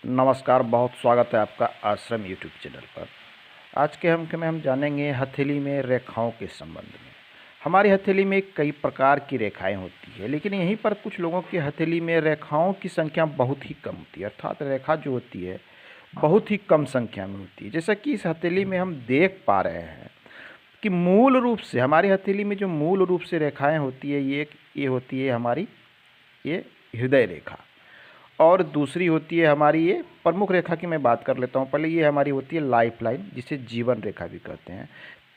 नमस्कार, बहुत स्वागत है आपका आश्रम यूट्यूब चैनल पर। आज के अंक में हम जानेंगे हथेली में रेखाओं के संबंध में। हमारी हथेली में कई प्रकार की रेखाएं होती है, लेकिन यहीं पर कुछ लोगों की हथेली में रेखाओं की संख्या बहुत ही कम होती है, अर्थात रेखा जो होती है बहुत ही कम संख्या में होती है। जैसा कि इस हथेली में हम देख पा रहे हैं कि मूल रूप से हमारी हथेली में जो मूल रूप से रेखाएँ होती है ये होती है हमारी ये हृदय रेखा, और दूसरी होती है हमारी ये प्रमुख रेखा की मैं बात कर लेता हूँ पहले। ये हमारी होती है लाइफ लाइन, जिसे जीवन रेखा भी कहते हैं।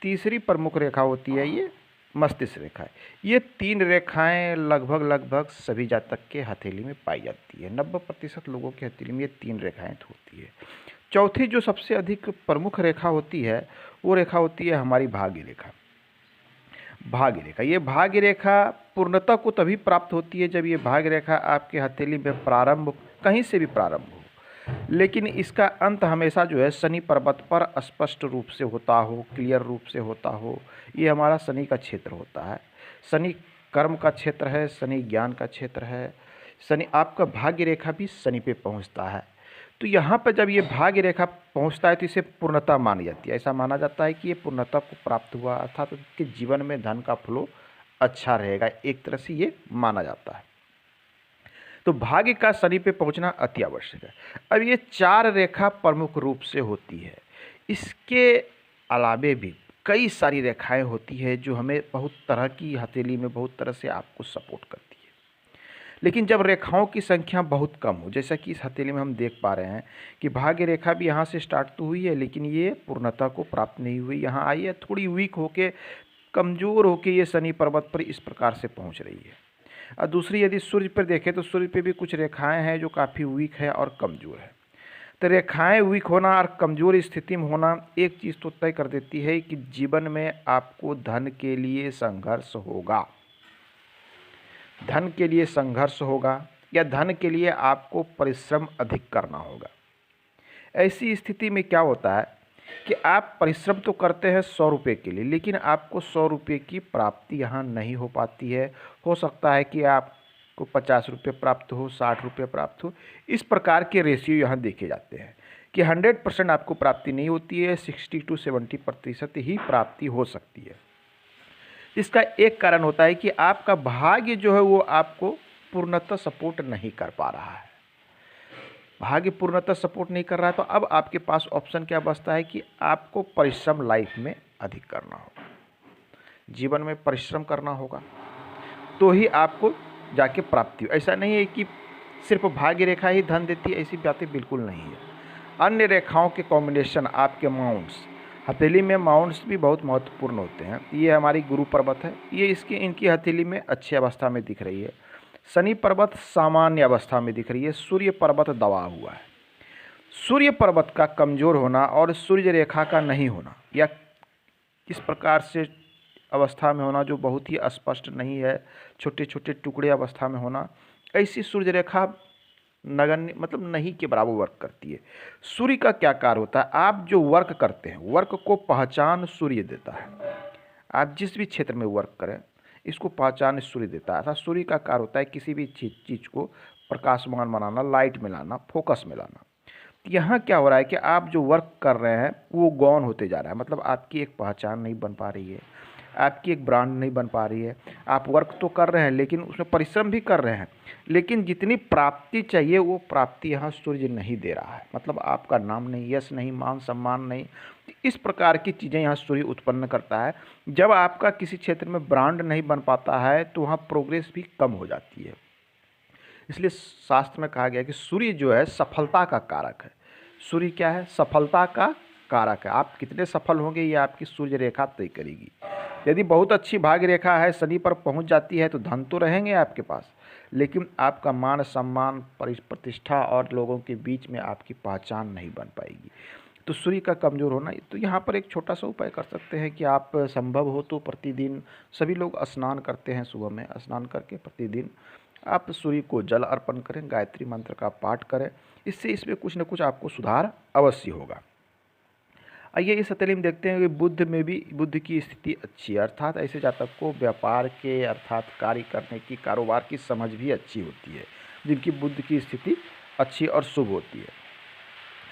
तीसरी प्रमुख रेखा होती है ये मस्तिष्क रेखा है। ये तीन रेखाएं लगभग सभी जातक के हथेली में पाई जाती है। 90% लोगों की हथेली में ये तीन रेखाएं होती है। चौथी जो सबसे अधिक प्रमुख रेखा होती है वो रेखा होती है हमारी भाग्य रेखा। भाग्य रेखा, ये भाग्य रेखा पूर्णता को तभी प्राप्त होती है जब ये भाग्य रेखा आपके हथेली में प्रारंभ कहीं से भी प्रारंभ हो, लेकिन इसका अंत हमेशा जो है शनि पर्वत पर स्पष्ट रूप से होता हो, क्लियर रूप से होता हो। ये हमारा शनि का क्षेत्र होता है। शनि कर्म का क्षेत्र है, शनि ज्ञान का क्षेत्र है। शनि आपका भाग्य रेखा भी शनि पे पहुंचता है। तो यहाँ पर जब ये भाग्य रेखा पहुँचता है तो इसे पूर्णता मानी जाती है। ऐसा माना जाता है कि ये पूर्णता को प्राप्त हुआ, अर्थात उसके जीवन में धन का फ्लो अच्छा रहेगा, एक तरह से ये माना जाता है। तो भाग्य का शनि पे पहुंचना अति आवश्यक है। अब ये चार रेखा प्रमुख रूप से होती है। इसके अलावे भी कई सारी रेखाएं होती है जो हमें बहुत तरह की हथेली में बहुत तरह से आपको सपोर्ट करती है। लेकिन जब रेखाओं की संख्या बहुत कम हो, जैसा कि इस हथेली में हम देख पा रहे हैं कि भाग्य रेखा भी यहाँ से स्टार्ट तो हुई है, लेकिन ये पूर्णता को प्राप्त नहीं हुई। यहाँ आई है थोड़ी वीक होके, कमज़ोर होके ये शनि पर्वत पर इस प्रकार से पहुँच रही है। और दूसरी यदि सूर्य पर देखें तो सूर्य पे भी कुछ रेखाएं हैं जो काफ़ी वीक है और कमज़ोर है। तो रेखाएं वीक होना और कमज़ोर स्थिति में होना एक चीज़ तो तय कर देती है कि जीवन में आपको धन के लिए संघर्ष होगा। धन के लिए संघर्ष होगा या धन के लिए आपको परिश्रम अधिक करना होगा। ऐसी स्थिति में क्या होता है कि आप परिश्रम तो करते हैं 100 रुपये के लिए, लेकिन आपको 100 रुपये की प्राप्ति यहाँ नहीं हो पाती है। हो सकता है कि आपको 50 रुपये प्राप्त हो, 60 रुपये प्राप्त हो। इस प्रकार के रेशियो यहाँ देखे जाते हैं कि 100% आपको प्राप्ति नहीं होती है, 60 to 70% ही प्राप्ति हो सकती है। इसका एक कारण होता है कि आपका भाग्य जो है वो आपको पूर्णतः सपोर्ट नहीं कर पा रहा है। भाग्य पूर्णतः सपोर्ट नहीं कर रहा है तो अब आपके पास ऑप्शन क्या बचता है कि आपको परिश्रम लाइफ में अधिक करना होगा, जीवन में परिश्रम करना होगा, तो ही आपको जाके प्राप्ति हो। ऐसा नहीं है कि सिर्फ भाग्य रेखा ही धन देती है, ऐसी बातें बिल्कुल नहीं है। अन्य रेखाओं के कॉम्बिनेशन, आपके माउंट्स, हथेली में माउंट्स भी बहुत महत्वपूर्ण होते हैं। ये हमारी गुरु पर्वत है, ये इनकी हथेली में अच्छी अवस्था में दिख रही है। शनि पर्वत सामान्य अवस्था में दिख रही है। सूर्य पर्वत दबा हुआ है। सूर्य पर्वत का कमज़ोर होना और सूर्य रेखा का नहीं होना या किस प्रकार से अवस्था में होना जो बहुत ही स्पष्ट नहीं है, छोटे छोटे टुकड़े अवस्था में होना, ऐसी सूर्य रेखा नगण्य मतलब नहीं के बराबर वर्क करती है। सूर्य का क्या कार्य होता है? आप जो वर्क करते हैं, वर्क को पहचान सूर्य देता है। आप जिस भी क्षेत्र में वर्क करें, इसको पहचान सूर्य देता है। अर्थात सूर्य का कार्य होता है किसी भी चीज़ को प्रकाशमान बनाना, लाइट में लाना, फोकस में लाना। यहाँ क्या हो रहा है कि आप जो वर्क कर रहे हैं वो गौण होते जा रहा है, मतलब आपकी एक पहचान नहीं बन पा रही है, आपकी एक ब्रांड नहीं बन पा रही है। आप वर्क तो कर रहे हैं लेकिन उसमें परिश्रम भी कर रहे हैं, लेकिन जितनी प्राप्ति चाहिए वो प्राप्ति यहाँ सूर्य नहीं दे रहा है। मतलब आपका नाम नहीं, यश नहीं, मान सम्मान नहीं, इस प्रकार की चीज़ें यहाँ सूर्य उत्पन्न करता है। जब आपका किसी क्षेत्र में ब्रांड नहीं बन पाता है तो वहाँ प्रोग्रेस भी कम हो जाती है। इसलिए शास्त्र में कहा गया कि सूर्य जो है सफलता का कारक है। सूर्य क्या है? सफलता का कारक है। आप कितने सफल होंगे ये आपकी सूर्य रेखा तय करेगी। यदि बहुत अच्छी भाग्य रेखा है, शनि पर पहुंच जाती है तो धन तो रहेंगे आपके पास, लेकिन आपका मान सम्मान, प्रतिष्ठा और लोगों के बीच में आपकी पहचान नहीं बन पाएगी। तो सूर्य का कमज़ोर होना, तो यहाँ पर एक छोटा सा उपाय कर सकते हैं कि आप संभव हो तो प्रतिदिन, सभी लोग स्नान करते हैं सुबह में, स्नान करके प्रतिदिन आप सूर्य को जल अर्पण करें, गायत्री मंत्र का पाठ करें। इससे इसमें कुछ न कुछ आपको सुधार अवश्य होगा। आइए इस हथेली में देखते हैं कि बुध में भी बुध की स्थिति अच्छी है, अर्थात ऐसे जातक को व्यापार के अर्थात कार्य करने की, कारोबार की समझ भी अच्छी होती है, जिनकी बुध की स्थिति अच्छी और शुभ होती है।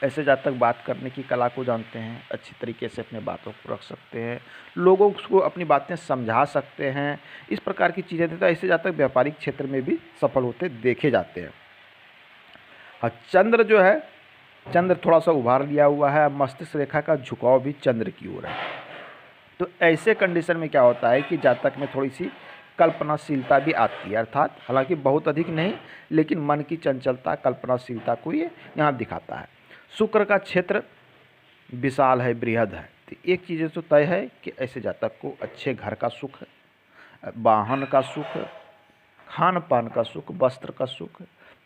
ऐसे जातक बात करने की कला को जानते हैं, अच्छी तरीके से अपने बातों को रख सकते हैं, लोगों को अपनी बातें समझा सकते हैं, इस प्रकार की चीज़ें देते हैं। ऐसे जातक व्यापारिक क्षेत्र में भी सफल होते देखे जाते हैं। हाँ, चंद्र जो है, चंद्र थोड़ा सा उभार लिया हुआ है, मस्तिष्क रेखा का झुकाव भी चंद्र की ओर है। तो ऐसे कंडीशन में क्या होता है कि जातक में थोड़ी सी कल्पनाशीलता भी आती है, अर्थात हालांकि बहुत अधिक नहीं, लेकिन मन की चंचलता, कल्पनाशीलता को ये यहाँ दिखाता है। शुक्र का क्षेत्र विशाल है, बृहद है। तो एक चीज़ तो तय है कि ऐसे जातक को अच्छे घर का सुख, वाहन का सुख, खान पान का सुख, वस्त्र का सुख,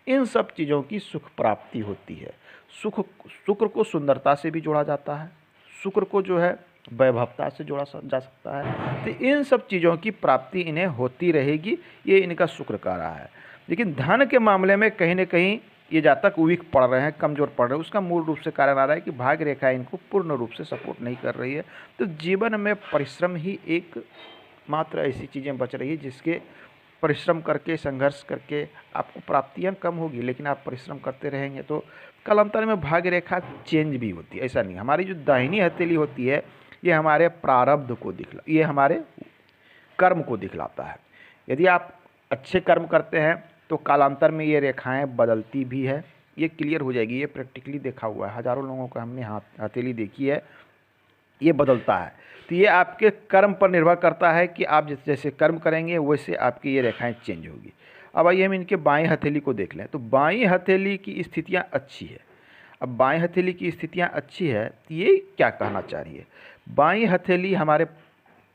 इन सब चीज़ों की सुख प्राप्ति होती है। शुक्र को सुंदरता से भी जोड़ा जाता है, शुक्र को जो है वैभवता से जोड़ा जा सकता है। तो इन सब चीज़ों की प्राप्ति इन्हें होती रहेगी, ये इनका शुक्र का रहा है। लेकिन धन के मामले में कहीं न कहीं ये जातक वीक पड़ रहे हैं, कमज़ोर पड़ रहे हैं। उसका मूल रूप से कारण आ रहा है कि भाग्य रेखा इनको पूर्ण रूप से सपोर्ट नहीं कर रही है। तो जीवन में परिश्रम ही एक मात्र ऐसी चीज़ें बच रही है जिसके परिश्रम करके, संघर्ष करके आपको प्राप्तियां कम होगी, लेकिन आप परिश्रम करते रहेंगे तो कालांतर में भाग्य रेखा चेंज भी होती है। ऐसा नहीं, हमारी जो दाहिनी हथेली होती है ये हमारे प्रारब्ध को ये हमारे कर्म को दिखलाता है। यदि आप अच्छे कर्म करते हैं तो कालांतर में ये रेखाएं बदलती भी है, ये क्लियर हो जाएगी। ये प्रैक्टिकली देखा हुआ है, हज़ारों लोगों को हमने हथेली देखी है, ये बदलता है। तो ये आपके कर्म पर निर्भर करता है कि आप जैसे कर्म करेंगे वैसे आपकी ये रेखाएं चेंज होगी। अब आइए हम इनके बाएं हथेली को देख लें। तो बाएं हथेली की स्थितियां अच्छी है। अब बाएं हथेली की स्थितियां अच्छी है तो ये क्या कहना चाह रही है? बाएं हथेली हमारे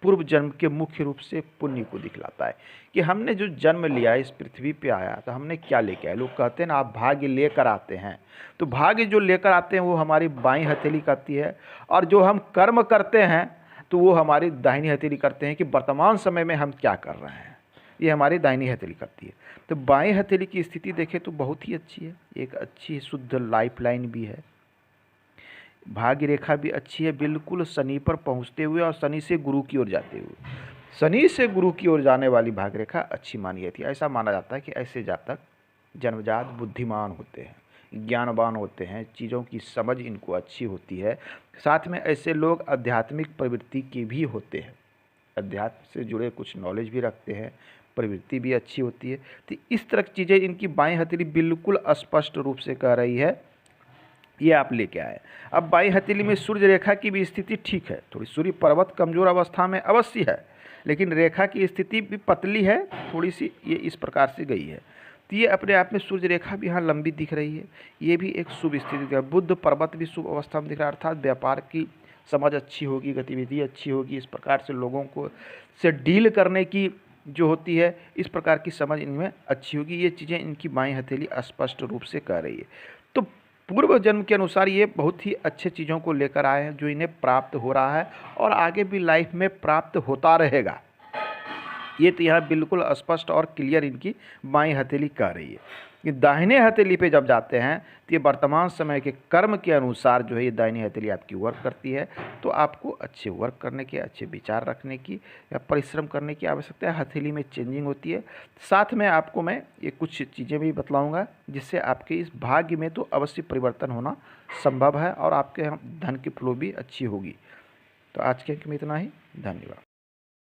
पूर्व जन्म के मुख्य रूप से पुण्य को दिखलाता है कि हमने जो जन्म लिया, इस पृथ्वी पे आया तो हमने क्या लेके आए। लोग कहते हैं ना, आप भाग्य लेकर आते हैं, तो भाग्य जो लेकर आते हैं वो हमारी बाईं हथेली करती है, और जो हम कर्म करते हैं तो वो हमारी दाहिनी हथेली करते हैं कि वर्तमान समय में हम क्या कर रहे हैं, ये हमारी दाहिनी हथेली करती है। तो बाएं हथेली की स्थिति देखें तो बहुत ही अच्छी है, एक अच्छी शुद्ध लाइफ लाइन भी है, भाग्य रेखा भी अच्छी है, बिल्कुल शनि पर पहुंचते हुए और शनि से गुरु की ओर जाते हुए। शनि से गुरु की ओर जाने वाली भाग्य रेखा अच्छी मानी जाती है। ऐसा माना जाता है कि ऐसे जातक जन्मजात बुद्धिमान होते हैं, ज्ञानवान होते हैं, चीज़ों की समझ इनको अच्छी होती है। साथ में ऐसे लोग आध्यात्मिक प्रवृत्ति के भी होते हैं, अध्यात्म से जुड़े कुछ नॉलेज भी रखते हैं, प्रवृत्ति भी अच्छी होती है। तो इस तरह की चीज़ें इनकी बाएं हथेली बिल्कुल स्पष्ट रूप से कह रही है, ये आप लेके आए। अब बाईं हथेली में सूर्य रेखा की भी स्थिति ठीक है, थोड़ी सूर्य पर्वत कमजोर अवस्था में अवश्य है, लेकिन रेखा की स्थिति भी पतली है, थोड़ी सी ये इस प्रकार से गई है। तो ये अपने आप में सूर्य रेखा भी यहाँ लंबी दिख रही है, ये भी एक शुभ स्थिति है। बुध पर्वत भी शुभ अवस्था में दिख रहा है, अर्थात व्यापार की समझ अच्छी होगी, गतिविधि अच्छी होगी, इस प्रकार से लोगों को से डील करने की जो होती है, इस प्रकार की समझ इनमें अच्छी होगी। ये चीज़ें इनकी बाईं हथेली स्पष्ट रूप से कह रही है। तो पूर्व जन्म के अनुसार ये बहुत ही अच्छे चीज़ों को लेकर आए हैं जो इन्हें प्राप्त हो रहा है और आगे भी लाइफ में प्राप्त होता रहेगा। ये तो यहाँ बिल्कुल स्पष्ट और क्लियर इनकी बाईं हथेली कह रही है। कि दाहिने हथेली पे जब जाते हैं तो ये वर्तमान समय के कर्म के अनुसार जो है ये दाहिनी हथेली आपकी वर्क करती है। तो आपको अच्छे वर्क करने के, अच्छे विचार रखने की या परिश्रम करने की आवश्यकता है। हथेली में चेंजिंग होती है। साथ में आपको मैं ये कुछ चीज़ें भी बतलाऊँगा जिससे आपके इस भाग्य में तो अवश्य परिवर्तन होना संभव है और आपके धन की फ्लो भी अच्छी होगी। तो आज के अंक में इतना ही, धन्यवाद।